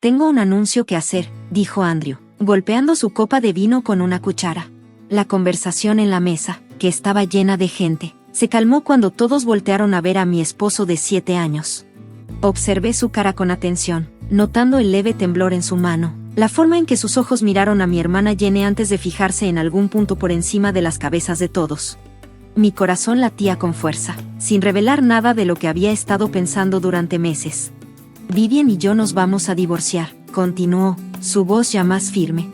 Tengo un anuncio que hacer, dijo Andrew, golpeando su copa de vino con una cuchara. La conversación en la mesa, que estaba llena de gente, se calmó cuando todos voltearon a ver a mi esposo de 7 años. Observé su cara con atención, notando el leve temblor en su mano, la forma en que sus ojos miraron a mi hermana Jenny antes de fijarse en algún punto por encima de las cabezas de todos. Mi corazón latía con fuerza, sin revelar nada de lo que había estado pensando durante meses. Vivian y yo nos vamos a divorciar, continuó, su voz ya más firme.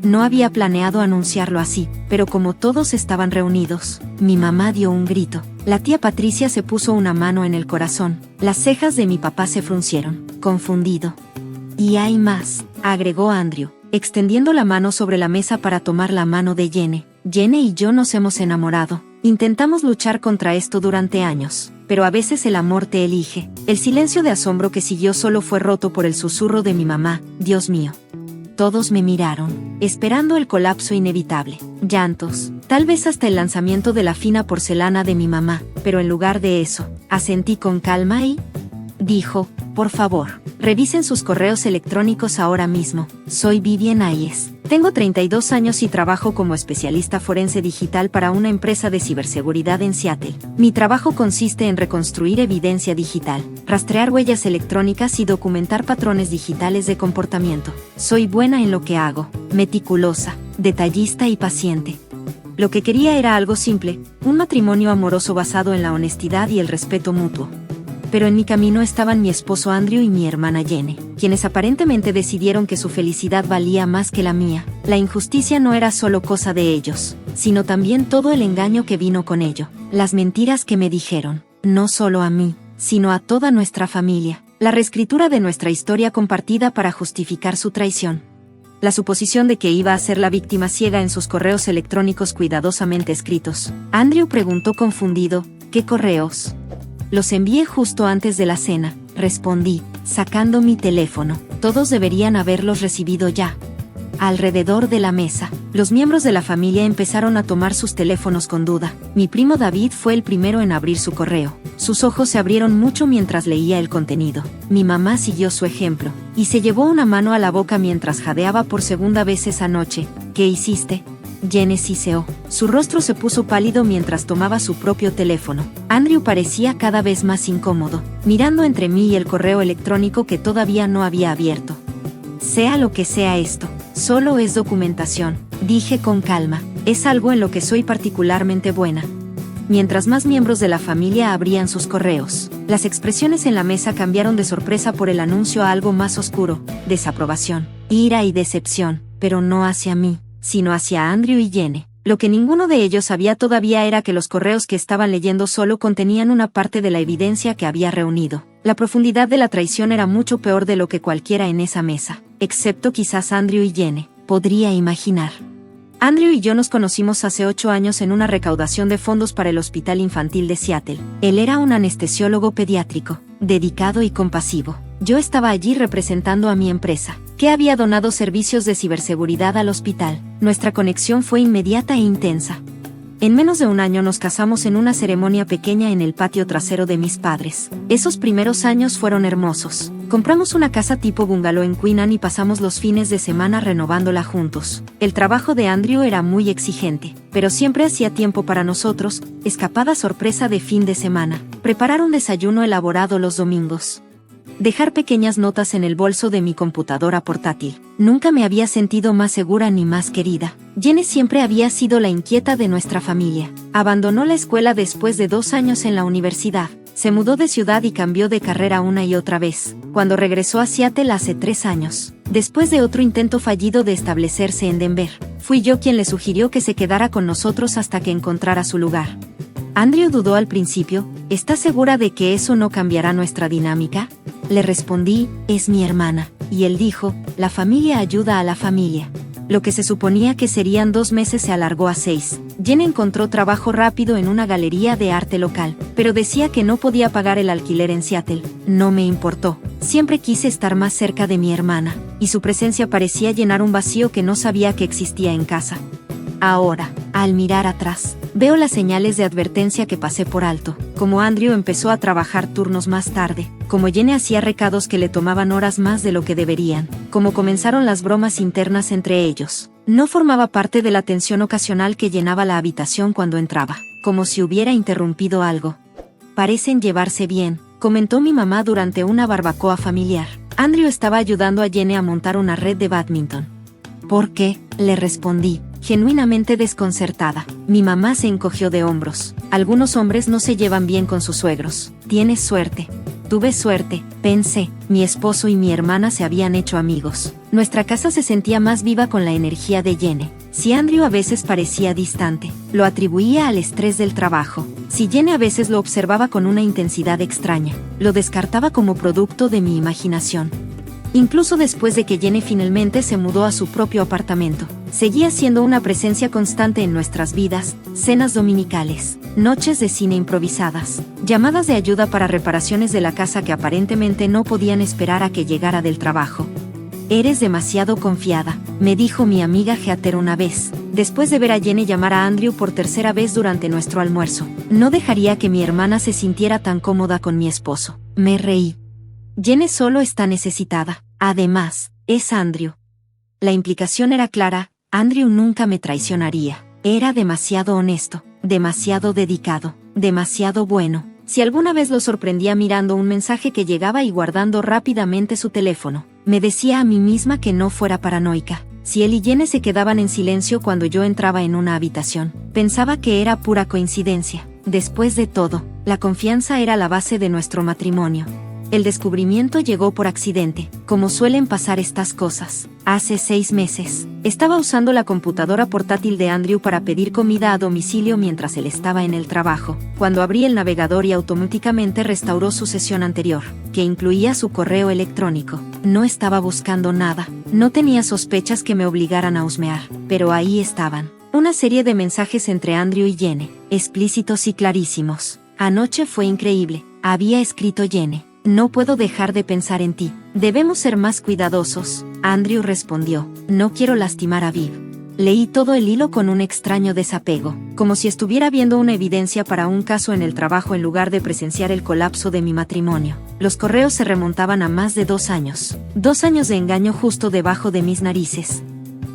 No había planeado anunciarlo así, pero como todos estaban reunidos, mi mamá dio un grito. La tía Patricia se puso una mano en el corazón, las cejas de mi papá se fruncieron, confundido. Y hay más, agregó Andrew, extendiendo la mano sobre la mesa para tomar la mano de Jenny. Jenny y yo nos hemos enamorado. Intentamos luchar contra esto durante años, pero a veces el amor te elige. El silencio de asombro que siguió solo fue roto por el susurro de mi mamá, Dios mío. Todos me miraron, esperando el colapso inevitable. Llantos, tal vez hasta el lanzamiento de la fina porcelana de mi mamá, pero en lugar de eso, asentí con calma y dijo, por favor, revisen sus correos electrónicos ahora mismo. Soy Vivian Hayes. Tengo 32 años y trabajo como especialista forense digital para una empresa de ciberseguridad en Seattle. Mi trabajo consiste en reconstruir evidencia digital, rastrear huellas electrónicas y documentar patrones digitales de comportamiento. Soy buena en lo que hago, meticulosa, detallista y paciente. Lo que quería era algo simple, un matrimonio amoroso basado en la honestidad y el respeto mutuo. Pero en mi camino estaban mi esposo Andrew y mi hermana Jenny, quienes aparentemente decidieron que su felicidad valía más que la mía. La injusticia no era solo cosa de ellos, sino también todo el engaño que vino con ello, las mentiras que me dijeron, no solo a mí, sino a toda nuestra familia, la reescritura de nuestra historia compartida para justificar su traición. La suposición de que iba a ser la víctima ciega en sus correos electrónicos cuidadosamente escritos. Andrew preguntó confundido, ¿qué correos? Los envié justo antes de la cena, respondí, sacando mi teléfono. Todos deberían haberlos recibido ya. Alrededor de la mesa, los miembros de la familia empezaron a tomar sus teléfonos con duda. Mi primo David fue el primero en abrir su correo. Sus ojos se abrieron mucho mientras leía el contenido. Mi mamá siguió su ejemplo, y se llevó una mano a la boca mientras jadeaba por segunda vez esa noche. ¿Qué hiciste? Jenny siseó. Su rostro se puso pálido mientras tomaba su propio teléfono. Andrew parecía cada vez más incómodo, mirando entre mí y el correo electrónico que todavía no había abierto. Sea lo que sea esto, solo es documentación, dije con calma. Es algo en lo que soy particularmente buena. Mientras más miembros de la familia abrían sus correos, las expresiones en la mesa cambiaron de sorpresa por el anuncio a algo más oscuro, desaprobación, ira y decepción, pero no hacia mí, sino hacia Andrew y Jenny. Lo que ninguno de ellos sabía todavía era que los correos que estaban leyendo solo contenían una parte de la evidencia que había reunido. La profundidad de la traición era mucho peor de lo que cualquiera en esa mesa, excepto quizás Andrew y Jenny, podría imaginar. Andrew y yo nos conocimos hace 8 años en una recaudación de fondos para el Hospital Infantil de Seattle. Él era un anestesiólogo pediátrico, dedicado y compasivo. Yo estaba allí representando a mi empresa, que había donado servicios de ciberseguridad al hospital. Nuestra conexión fue inmediata e intensa. En menos de un año nos casamos en una ceremonia pequeña en el patio trasero de mis padres. Esos primeros años fueron hermosos. Compramos una casa tipo bungalow en Queenan y pasamos los fines de semana renovándola juntos. El trabajo de Andrew era muy exigente, pero siempre hacía tiempo para nosotros, escapada sorpresa de fin de semana, preparar un desayuno elaborado los domingos. Dejar pequeñas notas en el bolso de mi computadora portátil. Nunca me había sentido más segura ni más querida. Jenny siempre había sido la inquieta de nuestra familia. Abandonó la escuela después de 2 años en la universidad. Se mudó de ciudad y cambió de carrera una y otra vez. Cuando regresó a Seattle hace 3 años, después de otro intento fallido de establecerse en Denver, fui yo quien le sugirió que se quedara con nosotros hasta que encontrara su lugar. Andrew dudó al principio. ¿Estás segura de que eso no cambiará nuestra dinámica? Le respondí, es mi hermana. Y él dijo, la familia ayuda a la familia. Lo que se suponía que serían 2 meses se alargó a 6. Jenny encontró trabajo rápido en una galería de arte local, pero decía que no podía pagar el alquiler en Seattle. No me importó. Siempre quise estar más cerca de mi hermana, y su presencia parecía llenar un vacío que no sabía que existía en casa. Ahora, al mirar atrás, Veo las señales de advertencia que pasé por alto, como Andrew empezó a trabajar turnos más tarde, como Jenny hacía recados que le tomaban horas más de lo que deberían, como comenzaron las bromas internas entre ellos. No formaba parte de la tensión ocasional que llenaba la habitación cuando entraba, como si hubiera interrumpido algo. Parecen llevarse bien, comentó mi mamá durante una barbacoa familiar. Andrew estaba ayudando a Jenny a montar una red de bádminton. ¿Por qué?, le respondí, genuinamente desconcertada. Mi mamá se encogió de hombros. Algunos hombres no se llevan bien con sus suegros. Tienes suerte. Tuve suerte, pensé. Mi esposo y mi hermana se habían hecho amigos. Nuestra casa se sentía más viva con la energía de Jenny. Si Andrew a veces parecía distante, lo atribuía al estrés del trabajo. Si Jenny a veces lo observaba con una intensidad extraña, lo descartaba como producto de mi imaginación. Incluso después de que Jenny finalmente se mudó a su propio apartamento, seguía siendo una presencia constante en nuestras vidas: cenas dominicales, noches de cine improvisadas, llamadas de ayuda para reparaciones de la casa que aparentemente no podían esperar a que llegara del trabajo. Eres demasiado confiada, me dijo mi amiga Heather una vez, después de ver a Jenny llamar a Andrew por tercera vez durante nuestro almuerzo. No dejaría que mi hermana se sintiera tan cómoda con mi esposo. Me reí. Jenny solo está necesitada. Además, es Andrew. La implicación era clara: Andrew nunca me traicionaría. Era demasiado honesto, demasiado dedicado, demasiado bueno. Si alguna vez lo sorprendía mirando un mensaje que llegaba y guardando rápidamente su teléfono, me decía a mí misma que no fuera paranoica. Si él y Jenny se quedaban en silencio cuando yo entraba en una habitación, pensaba que era pura coincidencia. Después de todo, la confianza era la base de nuestro matrimonio. El descubrimiento llegó por accidente, como suelen pasar estas cosas. Hace 6 meses, estaba usando la computadora portátil de Andrew para pedir comida a domicilio mientras él estaba en el trabajo, cuando abrí el navegador y automáticamente restauró su sesión anterior, que incluía su correo electrónico. No estaba buscando nada, no tenía sospechas que me obligaran a husmear, pero ahí estaban. Una serie de mensajes entre Andrew y Jenny, explícitos y clarísimos. Anoche fue increíble, había escrito Jenny. No puedo dejar de pensar en ti. Debemos ser más cuidadosos. Andrew respondió. No quiero lastimar a Viv. Leí todo el hilo con un extraño desapego, como si estuviera viendo una evidencia para un caso en el trabajo en lugar de presenciar el colapso de mi matrimonio. Los correos se remontaban a más de 2 años. 2 años de engaño justo debajo de mis narices.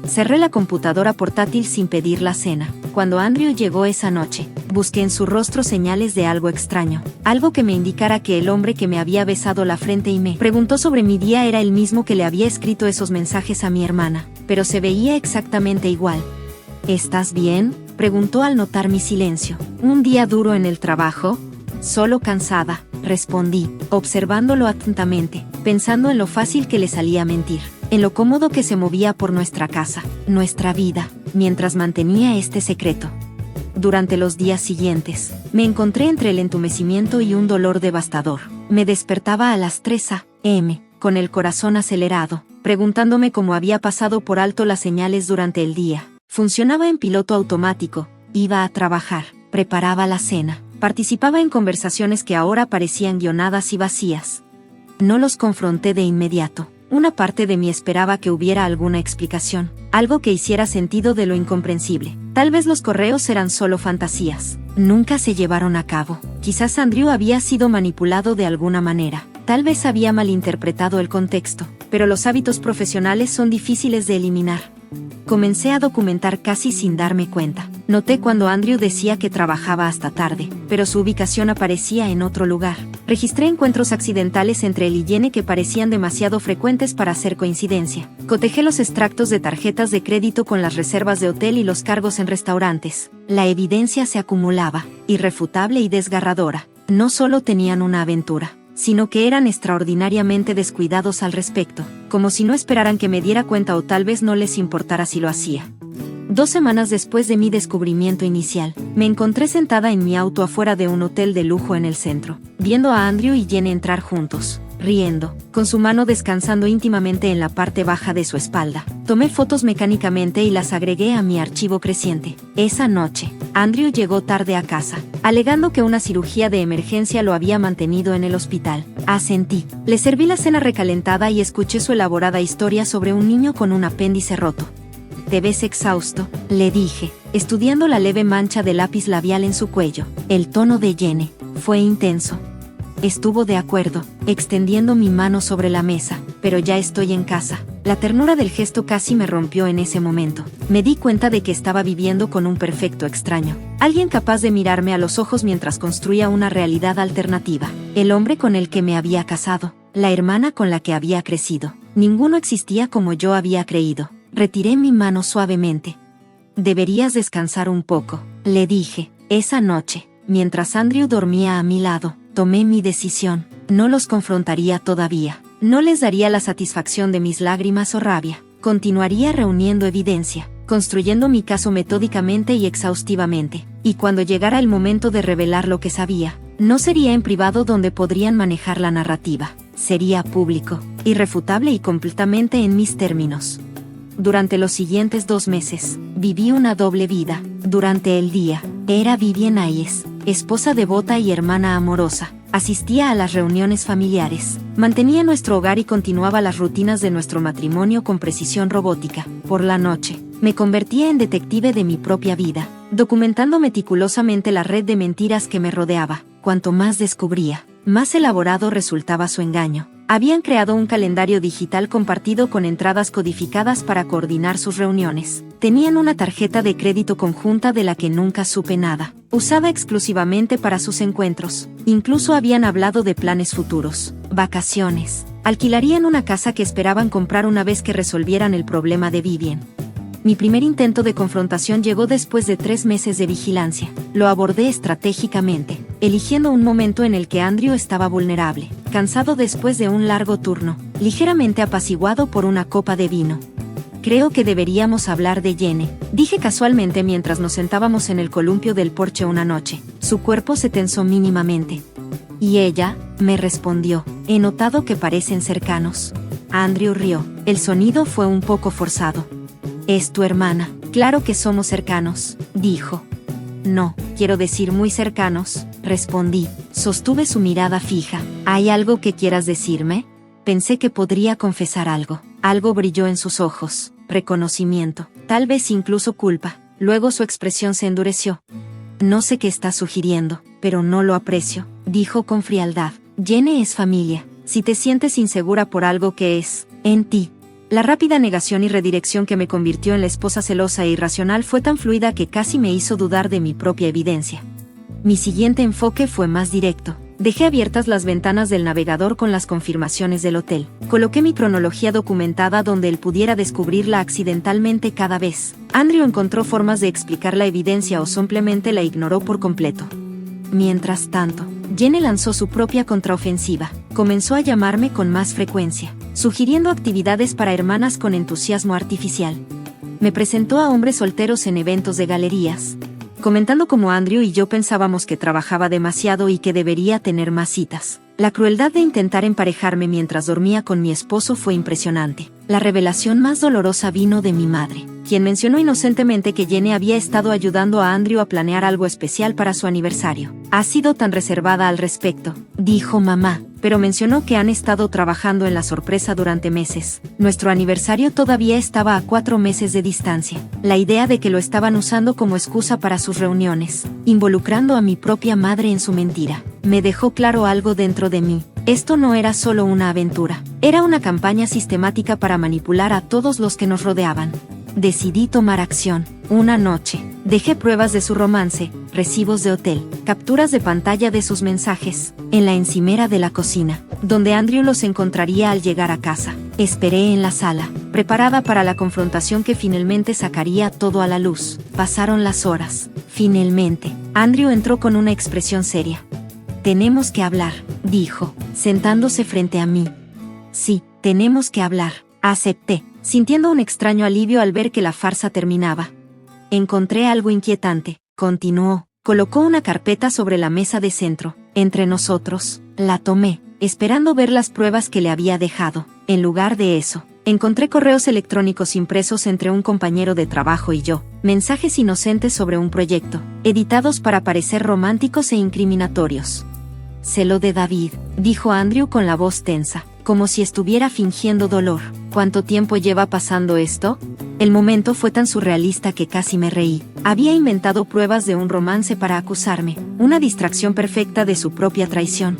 Cerré la computadora portátil sin pedir la cena. Cuando Andrew llegó esa noche, busqué en su rostro señales de algo extraño, algo que me indicara que el hombre que me había besado la frente y me preguntó sobre mi día era el mismo que le había escrito esos mensajes a mi hermana, pero se veía exactamente igual. ¿Estás bien?, preguntó al notar mi silencio. ¿Un día duro en el trabajo? Solo cansada, respondí, observándolo atentamente, pensando en lo fácil que le salía mentir, en lo cómodo que se movía por nuestra casa, nuestra vida, mientras mantenía este secreto. Durante los días siguientes, me encontré entre el entumecimiento y un dolor devastador. Me despertaba a las 3 a.m., con el corazón acelerado, preguntándome cómo había pasado por alto las señales durante el día. Funcionaba en piloto automático, iba a trabajar, preparaba la cena, participaba en conversaciones que ahora parecían guionadas y vacías. No los confronté de inmediato. Una parte de mí esperaba que hubiera alguna explicación, algo que hiciera sentido de lo incomprensible. Tal vez los correos eran solo fantasías. Nunca se llevaron a cabo. Quizás Andrew había sido manipulado de alguna manera. Tal vez había malinterpretado el contexto, pero los hábitos profesionales son difíciles de eliminar. Comencé a documentar casi sin darme cuenta. Noté cuando Andrew decía que trabajaba hasta tarde, pero su ubicación aparecía en otro lugar. Registré encuentros accidentales entre él y Jenny que parecían demasiado frecuentes para ser coincidencia. Cotejé los extractos de tarjetas de crédito con las reservas de hotel y los cargos en restaurantes. La evidencia se acumulaba, irrefutable y desgarradora. No solo tenían una aventura, sino que eran extraordinariamente descuidados al respecto, como si no esperaran que me diera cuenta o tal vez no les importara si lo hacía. 2 semanas después de mi descubrimiento inicial, me encontré sentada en mi auto afuera de un hotel de lujo en el centro, viendo a Andrew y Jenny entrar juntos, riendo, con su mano descansando íntimamente en la parte baja de su espalda. Tomé fotos mecánicamente y las agregué a mi archivo creciente. Esa noche, Andrew llegó tarde a casa, alegando que una cirugía de emergencia lo había mantenido en el hospital. Asentí. Le serví la cena recalentada y escuché su elaborada historia sobre un niño con un apéndice roto. Te ves exhausto, le dije, estudiando la leve mancha de lápiz labial en su cuello. El tono de Jenny fue intenso. Estuvo de acuerdo, extendiendo mi mano sobre la mesa. Pero ya estoy en casa. La ternura del gesto casi me rompió en ese momento. Me di cuenta de que estaba viviendo con un perfecto extraño. Alguien capaz de mirarme a los ojos mientras construía una realidad alternativa. El hombre con el que me había casado. La hermana con la que había crecido. Ninguno existía como yo había creído. Retiré mi mano suavemente. Deberías descansar un poco, le dije. Esa noche, mientras Andrew dormía a mi lado, tomé mi decisión. No los confrontaría todavía. No les daría la satisfacción de mis lágrimas o rabia. Continuaría reuniendo evidencia, construyendo mi caso metódicamente y exhaustivamente. Y cuando llegara el momento de revelar lo que sabía, no sería en privado donde podrían manejar la narrativa. Sería público, irrefutable y completamente en mis términos. Durante los siguientes 2 meses, viví una doble vida. Durante el día, era Vivian Hayes, esposa devota y hermana amorosa. Asistía a las reuniones familiares, mantenía nuestro hogar y continuaba las rutinas de nuestro matrimonio con precisión robótica. Por la noche, me convertía en detective de mi propia vida, documentando meticulosamente la red de mentiras que me rodeaba. Cuanto más descubría, más elaborado resultaba su engaño. Habían creado un calendario digital compartido con entradas codificadas para coordinar sus reuniones. Tenían una tarjeta de crédito conjunta de la que nunca supe nada, usada exclusivamente para sus encuentros. Incluso habían hablado de planes futuros, vacaciones. Alquilarían una casa que esperaban comprar una vez que resolvieran el problema de Vivian. Mi primer intento de confrontación llegó después de 3 meses de vigilancia. Lo abordé estratégicamente, eligiendo un momento en el que Andrew estaba vulnerable, cansado después de un largo turno, ligeramente apaciguado por una copa de vino. Creo que deberíamos hablar de Jenny, dije casualmente mientras nos sentábamos en el columpio del porche una noche. Su cuerpo se tensó mínimamente. Y ella, me respondió, he notado que parecen cercanos. Andrew rió. El sonido fue un poco forzado. Es tu hermana. Claro que somos cercanos, dijo. No, quiero decir muy cercanos, respondí. Sostuve su mirada fija. ¿Hay algo que quieras decirme? Pensé que podría confesar algo. Algo brilló en sus ojos. Reconocimiento, tal vez incluso culpa. Luego su expresión se endureció. No sé qué estás sugiriendo, pero no lo aprecio, dijo con frialdad. Jenny es familia. Si te sientes insegura por algo que es en ti. La rápida negación y redirección que me convirtió en la esposa celosa e irracional fue tan fluida que casi me hizo dudar de mi propia evidencia. Mi siguiente enfoque fue más directo. Dejé abiertas las ventanas del navegador con las confirmaciones del hotel. Coloqué mi cronología documentada donde él pudiera descubrirla accidentalmente cada vez. Andrew encontró formas de explicar la evidencia o simplemente la ignoró por completo. Mientras tanto, Jenny lanzó su propia contraofensiva. Comenzó a llamarme con más frecuencia, sugiriendo actividades para hermanas con entusiasmo artificial. Me presentó a hombres solteros en eventos de galerías, comentando cómo Andrew y yo pensábamos que trabajaba demasiado y que debería tener más citas. La crueldad de intentar emparejarme mientras dormía con mi esposo fue impresionante. La revelación más dolorosa vino de mi madre, quien mencionó inocentemente que Jenny había estado ayudando a Andrew a planear algo especial para su aniversario. Ha sido tan reservada al respecto, dijo mamá, pero mencionó que han estado trabajando en la sorpresa durante meses. Nuestro aniversario todavía estaba a 4 meses de distancia. La idea de que lo estaban usando como excusa para sus reuniones, involucrando a mi propia madre en su mentira, me dejó claro algo dentro de mí. Esto no era solo una aventura, era una campaña sistemática para manipular a todos los que nos rodeaban. Decidí tomar acción. Una noche, dejé pruebas de su romance, recibos de hotel, capturas de pantalla de sus mensajes, en la encimera de la cocina, donde Andrew los encontraría al llegar a casa. Esperé en la sala, preparada para la confrontación que finalmente sacaría todo a la luz. Pasaron las horas. Finalmente, Andrew entró con una expresión seria. Tenemos que hablar, dijo, sentándose frente a mí. Sí, tenemos que hablar, acepté, sintiendo un extraño alivio al ver que la farsa terminaba. Encontré algo inquietante, continuó. Colocó una carpeta sobre la mesa de centro. Entre nosotros, la tomé, esperando ver las pruebas que le había dejado. En lugar de eso, encontré correos electrónicos impresos entre un compañero de trabajo y yo, mensajes inocentes sobre un proyecto, editados para parecer románticos e incriminatorios. Celo de David, dijo Andrew con la voz tensa, como si estuviera fingiendo dolor. ¿Cuánto tiempo lleva pasando esto? El momento fue tan surrealista que casi me reí. Había inventado pruebas de un romance para acusarme, una distracción perfecta de su propia traición.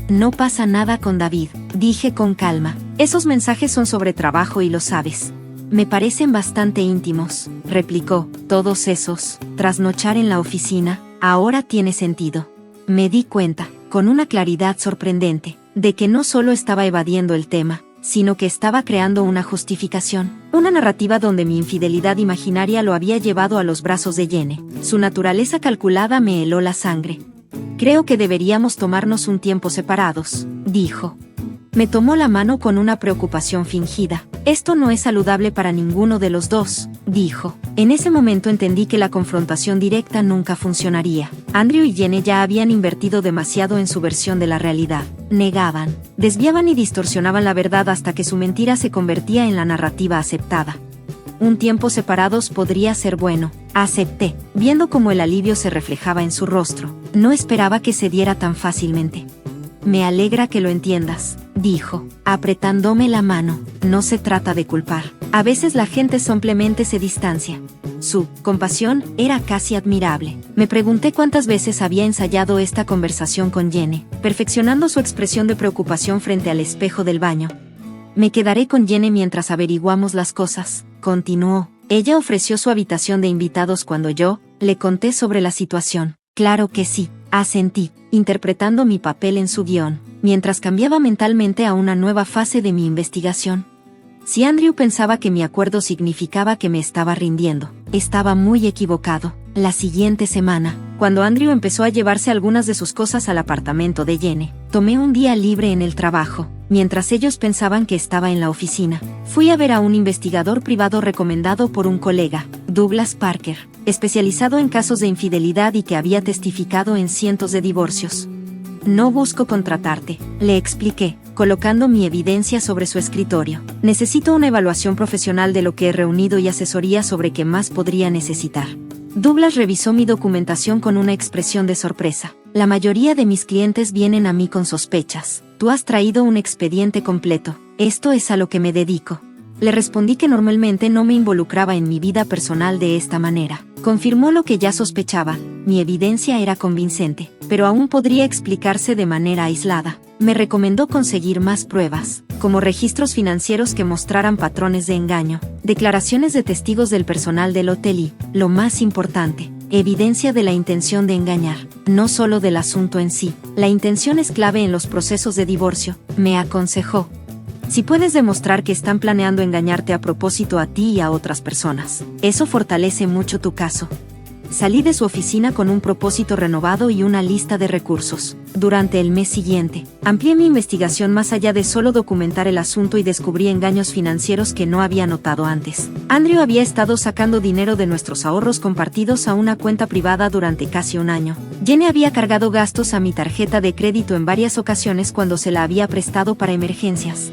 No pasa nada con David, dije con calma. Esos mensajes son sobre trabajo y lo sabes. Me parecen bastante íntimos, replicó. Todos esos, trasnochar en la oficina, ahora tiene sentido. Me di cuenta, con una claridad sorprendente, de que no solo estaba evadiendo el tema, sino que estaba creando una justificación, una narrativa donde mi infidelidad imaginaria lo había llevado a los brazos de Jenny. Su naturaleza calculada me heló la sangre. Creo que deberíamos tomarnos un tiempo separados, dijo. Me tomó la mano con una preocupación fingida. Esto no es saludable para ninguno de los dos, dijo. En ese momento entendí que la confrontación directa nunca funcionaría. Andrew y Jenny ya habían invertido demasiado en su versión de la realidad. Negaban, desviaban y distorsionaban la verdad hasta que su mentira se convertía en la narrativa aceptada. Un tiempo separados podría ser bueno, acepté, viendo cómo el alivio se reflejaba en su rostro. No esperaba que se diera tan fácilmente. Me alegra que lo entiendas, dijo, apretándome la mano. No se trata de culpar. A veces la gente simplemente se distancia. Su compasión era casi admirable. Me pregunté cuántas veces había ensayado esta conversación con Jenny, perfeccionando su expresión de preocupación frente al espejo del baño. Me quedaré con Jenny mientras averiguamos las cosas, continuó. Ella ofreció su habitación de invitados cuando yo le conté sobre la situación. Claro que sí, asentí, interpretando mi papel en su guión, mientras cambiaba mentalmente a una nueva fase de mi investigación. Si Andrew pensaba que mi acuerdo significaba que me estaba rindiendo, estaba muy equivocado. La siguiente semana, cuando Andrew empezó a llevarse algunas de sus cosas al apartamento de Jenny, tomé un día libre en el trabajo, mientras ellos pensaban que estaba en la oficina. Fui a ver a un investigador privado recomendado por un colega, Douglas Parker, especializado en casos de infidelidad y que había testificado en cientos de divorcios. No busco contratarte, le expliqué, colocando mi evidencia sobre su escritorio. Necesito una evaluación profesional de lo que he reunido y asesoría sobre qué más podría necesitar. Douglas revisó mi documentación con una expresión de sorpresa. La mayoría de mis clientes vienen a mí con sospechas. Tú has traído un expediente completo. Esto es a lo que me dedico. Le respondí que normalmente no me involucraba en mi vida personal de esta manera. Confirmó lo que ya sospechaba. Mi evidencia era convincente, pero aún podría explicarse de manera aislada. Me recomendó conseguir más pruebas, como registros financieros que mostraran patrones de engaño, declaraciones de testigos del personal del hotel y, lo más importante, evidencia de la intención de engañar, no solo del asunto en sí. La intención es clave en los procesos de divorcio, me aconsejó. Si puedes demostrar que están planeando engañarte a propósito a ti y a otras personas, eso fortalece mucho tu caso. Salí de su oficina con un propósito renovado y una lista de recursos. Durante el mes siguiente, amplié mi investigación más allá de solo documentar el asunto y descubrí engaños financieros que no había notado antes. Andrew había estado sacando dinero de nuestros ahorros compartidos a una cuenta privada durante casi un año. Jenny había cargado gastos a mi tarjeta de crédito en varias ocasiones cuando se la había prestado para emergencias.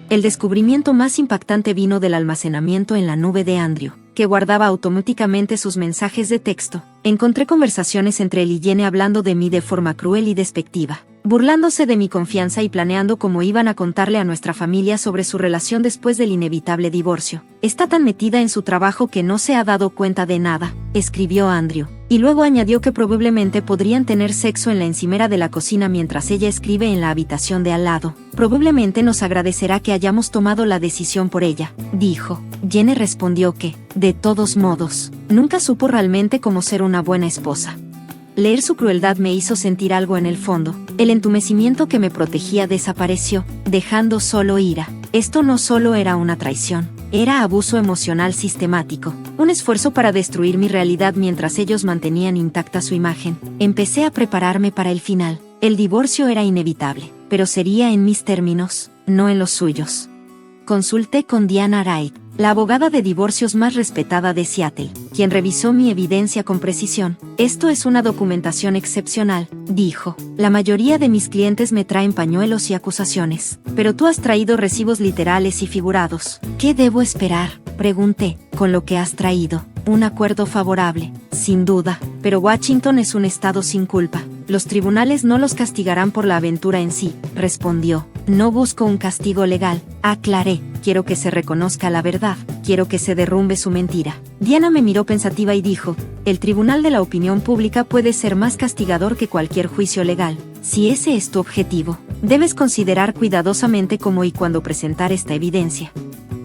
El descubrimiento más impactante vino del almacenamiento en la nube de Andrew, que guardaba automáticamente sus mensajes de texto. Encontré conversaciones entre él y Jenny hablando de mí de forma cruel y despectiva, burlándose de mi confianza y planeando cómo iban a contarle a nuestra familia sobre su relación después del inevitable divorcio. Está tan metida en su trabajo que no se ha dado cuenta de nada, escribió Andrew. Y luego añadió que probablemente podrían tener sexo en la encimera de la cocina mientras ella escribe en la habitación de al lado. Probablemente nos agradecerá que hayamos tomado la decisión por ella, dijo. Jenny respondió que, de todos modos, nunca supo realmente cómo ser una buena esposa. Leer su crueldad me hizo sentir algo en el fondo. El entumecimiento que me protegía desapareció, dejando solo ira. Esto no solo era una traición, era abuso emocional sistemático, un esfuerzo para destruir mi realidad mientras ellos mantenían intacta su imagen. Empecé a prepararme para el final. El divorcio era inevitable, pero sería en mis términos, no en los suyos. Consulté con Diana Wright, la abogada de divorcios más respetada de Seattle, quien revisó mi evidencia con precisión. Esto es una documentación excepcional, dijo. La mayoría de mis clientes me traen pañuelos y acusaciones, pero tú has traído recibos literales y figurados. ¿Qué debo esperar?, pregunté. Con lo que has traído, un acuerdo favorable, sin duda, pero Washington es un estado sin culpa. Los tribunales no los castigarán por la aventura en sí, respondió. No busco un castigo legal, aclaré. Quiero que se reconozca la verdad, quiero que se derrumbe su mentira. Diana me miró pensativa y dijo, el Tribunal de la Opinión Pública puede ser más castigador que cualquier juicio legal. Si ese es tu objetivo, debes considerar cuidadosamente cómo y cuándo presentar esta evidencia.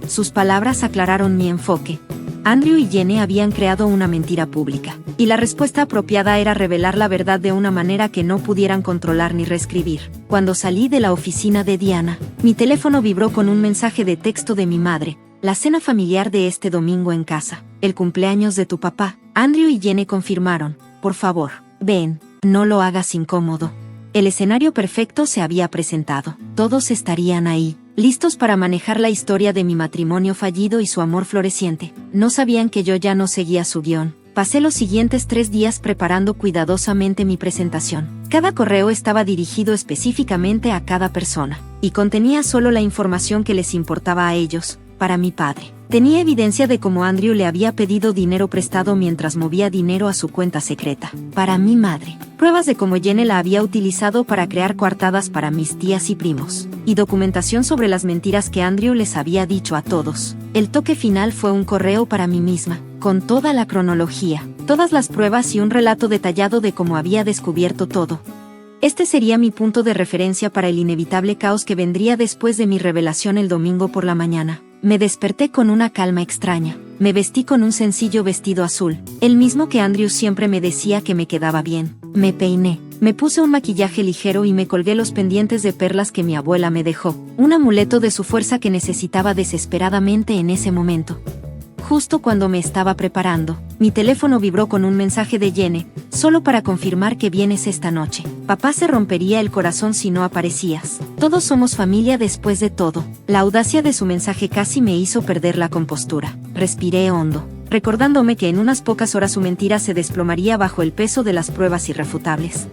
Sus palabras aclararon mi enfoque. Andrew y Jenny habían creado una mentira pública, y la respuesta apropiada era revelar la verdad de una manera que no pudieran controlar ni reescribir. Cuando salí de la oficina de Diana, mi teléfono vibró con un mensaje de texto de mi madre. La cena familiar de este domingo en casa, el cumpleaños de tu papá. Andrew y Jenny confirmaron, por favor, ven, no lo hagas incómodo. El escenario perfecto se había presentado. Todos estarían ahí, listos para manejar la historia de mi matrimonio fallido y su amor floreciente. No sabían que yo ya no seguía su guión. Pasé los siguientes 3 días preparando cuidadosamente mi presentación. Cada correo estaba dirigido específicamente a cada persona, y contenía solo la información que les importaba a ellos. Para mi padre, tenía evidencia de cómo Andrew le había pedido dinero prestado mientras movía dinero a su cuenta secreta. Para mi madre, pruebas de cómo Jenny la había utilizado para crear coartadas para mis tías y primos, y documentación sobre las mentiras que Andrew les había dicho a todos. El toque final fue un correo para mí misma, con toda la cronología, todas las pruebas y un relato detallado de cómo había descubierto todo. Este sería mi punto de referencia para el inevitable caos que vendría después de mi revelación el domingo por la mañana. Me desperté con una calma extraña. Me vestí con un sencillo vestido azul, el mismo que Andrew siempre me decía que me quedaba bien. Me peiné, me puse un maquillaje ligero y me colgué los pendientes de perlas que mi abuela me dejó, un amuleto de su fuerza que necesitaba desesperadamente en ese momento. Justo cuando me estaba preparando, mi teléfono vibró con un mensaje de Jenny, solo para confirmar que vienes esta noche. Papá se rompería el corazón si no aparecías. Todos somos familia después de todo. La audacia de su mensaje casi me hizo perder la compostura. Respiré hondo, recordándome que en unas pocas horas su mentira se desplomaría bajo el peso de las pruebas irrefutables.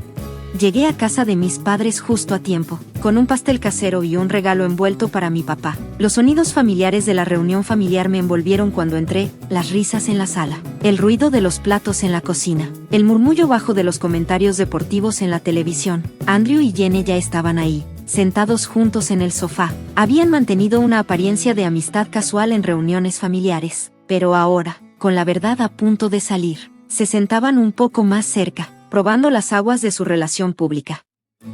Llegué a casa de mis padres justo a tiempo, con un pastel casero y un regalo envuelto para mi papá. Los sonidos familiares de la reunión familiar me envolvieron cuando entré, las risas en la sala, el ruido de los platos en la cocina, el murmullo bajo de los comentarios deportivos en la televisión. Andrew y Jenny ya estaban ahí, sentados juntos en el sofá. Habían mantenido una apariencia de amistad casual en reuniones familiares, pero ahora, con la verdad a punto de salir, se sentaban un poco más cerca, probando las aguas de su relación pública.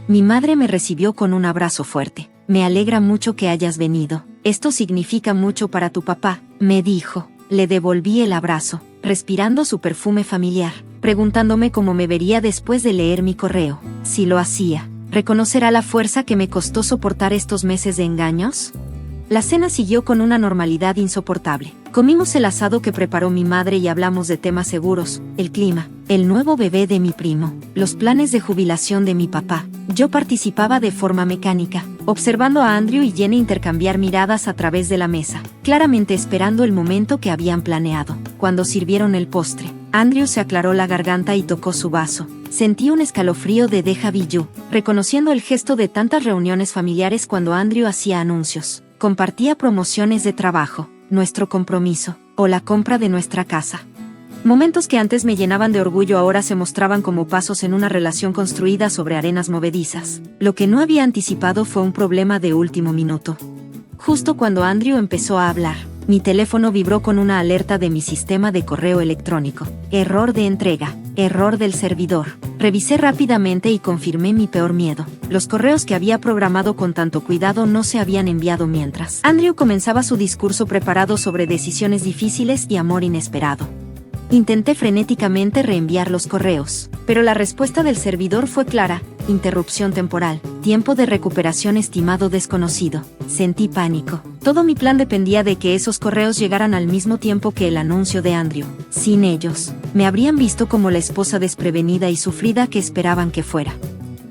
Mi madre me recibió con un abrazo fuerte. Me alegra mucho que hayas venido. Esto significa mucho para tu papá, me dijo. Le devolví el abrazo, respirando su perfume familiar, preguntándome cómo me vería después de leer mi correo. Si lo hacía, ¿reconocerá la fuerza que me costó soportar estos meses de engaños? La cena siguió con una normalidad insoportable. Comimos el asado que preparó mi madre y hablamos de temas seguros, el clima, el nuevo bebé de mi primo, los planes de jubilación de mi papá. Yo participaba de forma mecánica, observando a Andrew y Jenny intercambiar miradas a través de la mesa, claramente esperando el momento que habían planeado. Cuando sirvieron el postre, Andrew se aclaró la garganta y tocó su vaso. Sentí un escalofrío de déjà vu, reconociendo el gesto de tantas reuniones familiares cuando Andrew hacía anuncios. Compartía promociones de trabajo, nuestro compromiso, o la compra de nuestra casa. Momentos que antes me llenaban de orgullo ahora se mostraban como pasos en una relación construida sobre arenas movedizas. Lo que no había anticipado fue un problema de último minuto. Justo cuando Andrew empezó a hablar, mi teléfono vibró con una alerta de mi sistema de correo electrónico. Error de entrega, error del servidor. Revisé rápidamente y confirmé mi peor miedo. Los correos que había programado con tanto cuidado no se habían enviado mientras Andrew comenzaba su discurso preparado sobre decisiones difíciles y amor inesperado. Intenté frenéticamente reenviar los correos, pero la respuesta del servidor fue clara: interrupción temporal, tiempo de recuperación estimado desconocido. Sentí pánico. Todo mi plan dependía de que esos correos llegaran al mismo tiempo que el anuncio de Andrew. Sin ellos, me habrían visto como la esposa desprevenida y sufrida que esperaban que fuera.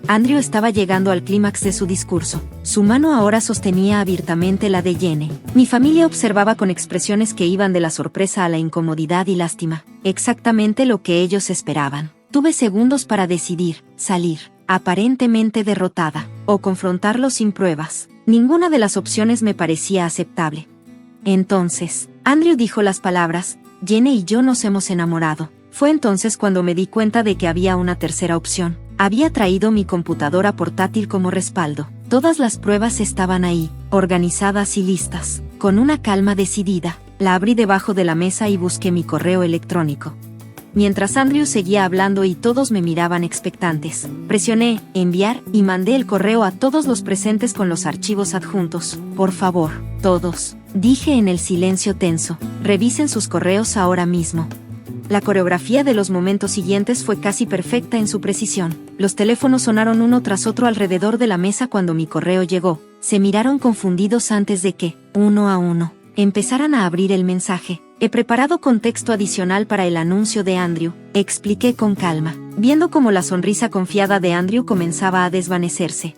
Andrew estaba llegando al clímax de su discurso. Su mano ahora sostenía abiertamente la de Jenny. Mi familia observaba con expresiones que iban de la sorpresa a la incomodidad y lástima. Exactamente lo que ellos esperaban. Tuve segundos para decidir, salir, aparentemente derrotada, o confrontarlo sin pruebas. Ninguna de las opciones me parecía aceptable. Entonces, Andrew dijo las palabras: Jenny y yo nos hemos enamorado. Fue entonces cuando me di cuenta de que había una tercera opción. Había traído mi computadora portátil como respaldo. Todas las pruebas estaban ahí, organizadas y listas. Con una calma decidida, la abrí debajo de la mesa y busqué mi correo electrónico. Mientras Andrew seguía hablando y todos me miraban expectantes, presioné enviar y mandé el correo a todos los presentes con los archivos adjuntos. Por favor, todos, dije en el silencio tenso, revisen sus correos ahora mismo. La coreografía de los momentos siguientes fue casi perfecta en su precisión. Los teléfonos sonaron uno tras otro alrededor de la mesa cuando mi correo llegó. Se miraron confundidos antes de que, uno a uno, empezaran a abrir el mensaje. He preparado contexto adicional para el anuncio de Andrew, expliqué con calma, viendo cómo la sonrisa confiada de Andrew comenzaba a desvanecerse.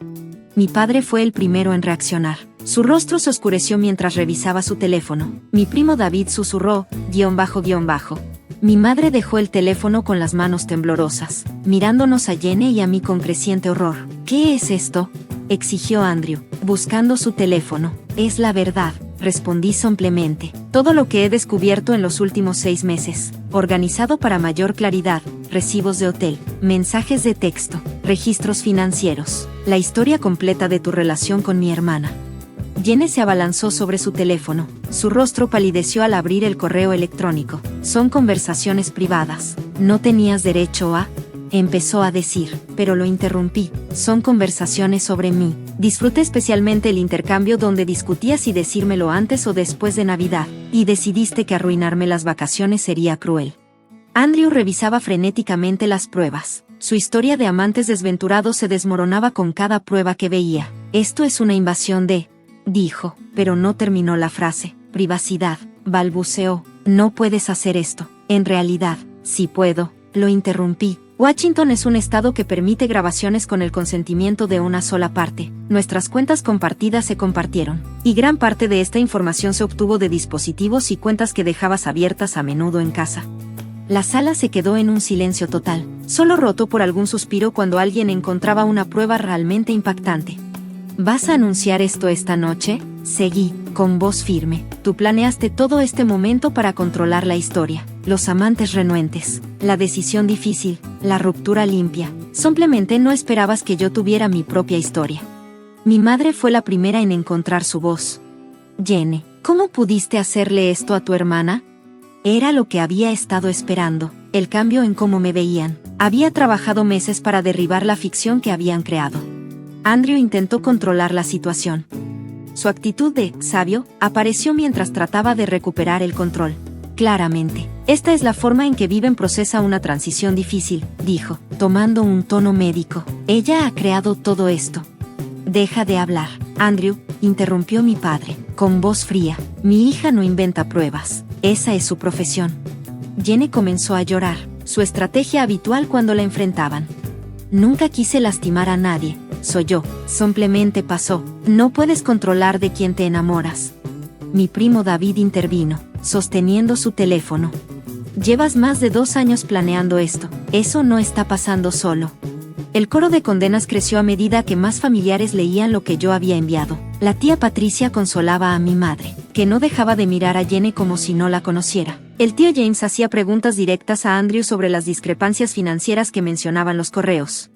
Mi padre fue el primero en reaccionar. Su rostro se oscureció mientras revisaba su teléfono. Mi primo David susurró, __. Mi madre dejó el teléfono con las manos temblorosas, mirándonos a Jenny y a mí con creciente horror. ¿Qué es esto?, exigió Andrew, buscando su teléfono. Es la verdad, respondí sombremente. Todo lo que he descubierto en los últimos 6 meses, organizado para mayor claridad, recibos de hotel, mensajes de texto, registros financieros, la historia completa de tu relación con mi hermana. Jenny se abalanzó sobre su teléfono. Su rostro palideció al abrir el correo electrónico. Son conversaciones privadas. No tenías derecho a... empezó a decir, pero lo interrumpí. Son conversaciones sobre mí. Disfruté especialmente el intercambio donde discutías si decírmelo antes o después de Navidad, y decidiste que arruinarme las vacaciones sería cruel. Andrew revisaba frenéticamente las pruebas. Su historia de amantes desventurados se desmoronaba con cada prueba que veía. Esto es una invasión de... dijo, pero no terminó la frase. Privacidad, balbuceó. No puedes hacer esto. En realidad, sí puedo, lo interrumpí. Washington es un estado que permite grabaciones con el consentimiento de una sola parte. Nuestras cuentas compartidas se compartieron, y gran parte de esta información se obtuvo de dispositivos y cuentas que dejabas abiertas a menudo en casa. La sala se quedó en un silencio total, solo roto por algún suspiro cuando alguien encontraba una prueba realmente impactante. ¿Vas a anunciar esto esta noche?, seguí, con voz firme. Tú planeaste todo este momento para controlar la historia, los amantes renuentes, la decisión difícil, la ruptura limpia. Simplemente no esperabas que yo tuviera mi propia historia. Mi madre fue la primera en encontrar su voz. Jenny, ¿cómo pudiste hacerle esto a tu hermana? Era lo que había estado esperando, el cambio en cómo me veían. Había trabajado meses para derribar la ficción que habían creado. Andrew intentó controlar la situación. Su actitud de sabio apareció mientras trataba de recuperar el control. Claramente, esta es la forma en que Viven procesa una transición difícil, dijo, tomando un tono médico. Ella ha creado todo esto. Deja de hablar, Andrew, interrumpió mi padre, con voz fría. Mi hija no inventa pruebas, esa es su profesión. Jenny comenzó a llorar, su estrategia habitual cuando la enfrentaban. Nunca quise lastimar a nadie, soy yo, simplemente pasó. No puedes controlar de quién te enamoras. Mi primo David intervino, sosteniendo su teléfono. Llevas más de 2 años planeando esto, eso no está pasando solo. El coro de condenas creció a medida que más familiares leían lo que yo había enviado. La tía Patricia consolaba a mi madre, que no dejaba de mirar a Jenny como si no la conociera. El tío James hacía preguntas directas a Andrew sobre las discrepancias financieras que mencionaban los correos.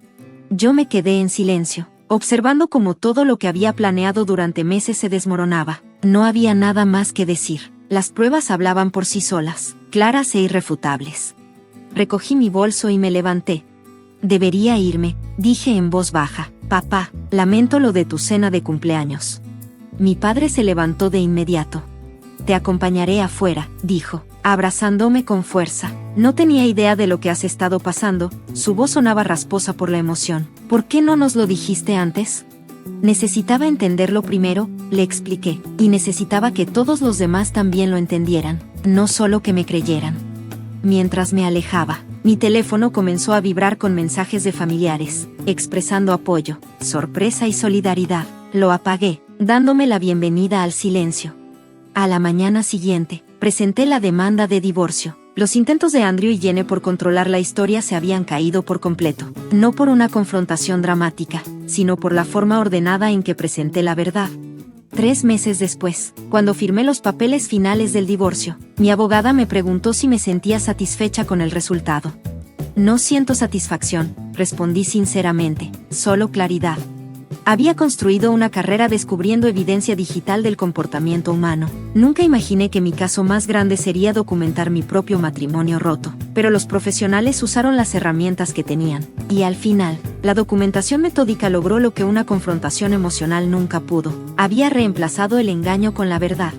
Yo me quedé en silencio, observando cómo todo lo que había planeado durante meses se desmoronaba. No había nada más que decir. Las pruebas hablaban por sí solas, claras e irrefutables. Recogí mi bolso y me levanté. Debería irme, dije en voz baja. Papá, lamento lo de tu cena de cumpleaños. Mi padre se levantó de inmediato. Te acompañaré afuera, dijo, abrazándome con fuerza. No tenía idea de lo que has estado pasando, su voz sonaba rasposa por la emoción. ¿Por qué no nos lo dijiste antes? Necesitaba entenderlo primero, le expliqué, y necesitaba que todos los demás también lo entendieran, no solo que me creyeran. Mientras me alejaba, mi teléfono comenzó a vibrar con mensajes de familiares, expresando apoyo, sorpresa y solidaridad. Lo apagué, dándome la bienvenida al silencio. A la mañana siguiente, presenté la demanda de divorcio. Los intentos de Andrew y Jenny por controlar la historia se habían caído por completo, no por una confrontación dramática, sino por la forma ordenada en que presenté la verdad. 3 meses después, cuando firmé los papeles finales del divorcio, mi abogada me preguntó si me sentía satisfecha con el resultado. No siento satisfacción, respondí sinceramente, solo claridad. Había construido una carrera descubriendo evidencia digital del comportamiento humano. Nunca imaginé que mi caso más grande sería documentar mi propio matrimonio roto, pero los profesionales usaron las herramientas que tenían. Y al final, la documentación metódica logró lo que una confrontación emocional nunca pudo. Había reemplazado el engaño con la verdad.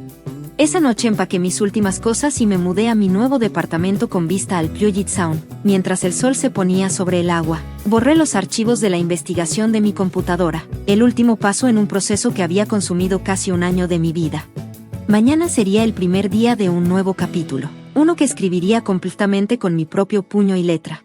Esa noche empaqué mis últimas cosas y me mudé a mi nuevo departamento con vista al Puget Sound. Mientras el sol se ponía sobre el agua, borré los archivos de la investigación de mi computadora, el último paso en un proceso que había consumido casi un año de mi vida. Mañana sería el primer día de un nuevo capítulo, uno que escribiría completamente con mi propio puño y letra.